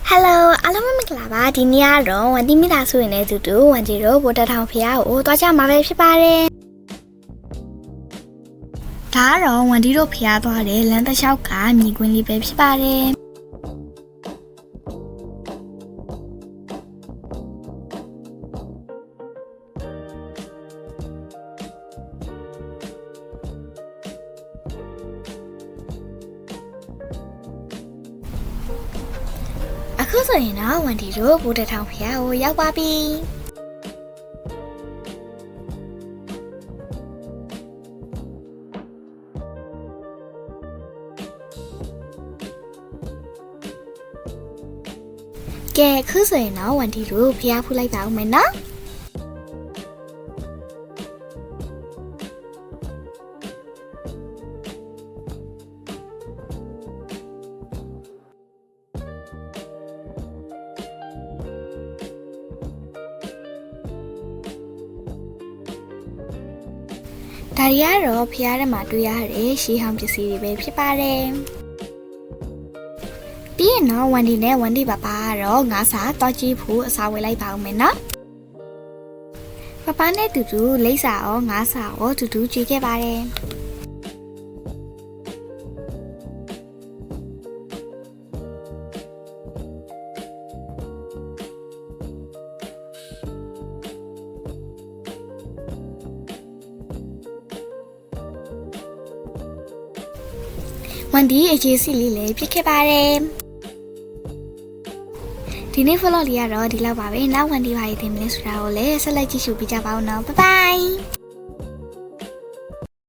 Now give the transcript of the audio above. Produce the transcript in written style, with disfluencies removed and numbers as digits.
Hello အားလုံးမင်္ဂလာပါဒီနေ့ကတော့ဝန်တီမိသားစုရင်နဲ့တူတူဝန်တီတို့ဗိုလ်တထောင်ဖျားကိုတွားကြမှာပဲဖြစ်ပါတယ်ဒါကတော့ဝန်တီတို့ဖျားသွားတဲ့လမ်းတစ်လျှောက်ကမြေကွင်းလေးပဲဖြစ်ပါတယ်အခုဆိုရင်တော့ဝန်တီတို့ဗိုလ်တထောင်ဖျားကိုရောက်ပါပြီကဲခုဆိုရင်တော့ဝန်တီတို့ဖျားဖူးလိုက်ပါဦးမယ်နော်ဒါရီကတော့ဖျားထဲမှာတွေ့ရတဲ့ရှေးဟောင်းပစ္စည်းတွေပဲဖြစ်ပါတယ်ပြီးရင်တော့ဝန်ဒီနဲ့ဝန်ဒီပါပါကတော့ငါးစာတောက်ကြီးဖို့အစာဝယ်လိုက်ပါဦးမယ်နော်ပပနဲ့တူတူလိမ့်စာရောငါးစာရောတူတူကြွေးခဲ့ပါတယ်ဝန်ဒီအရေးစီလေးလည်းဖြစ်ခဲ့ပါတယ်ဒီနေ့ vlog လေးကတော့ဒီလောက်ပါပဲနောက်ဝန်ဒီပါရေးတင်မလဲဆိုတာကိုလည်းဆက်လက်ကြည့်ရှုပေးကြပါဦးနော် bye bye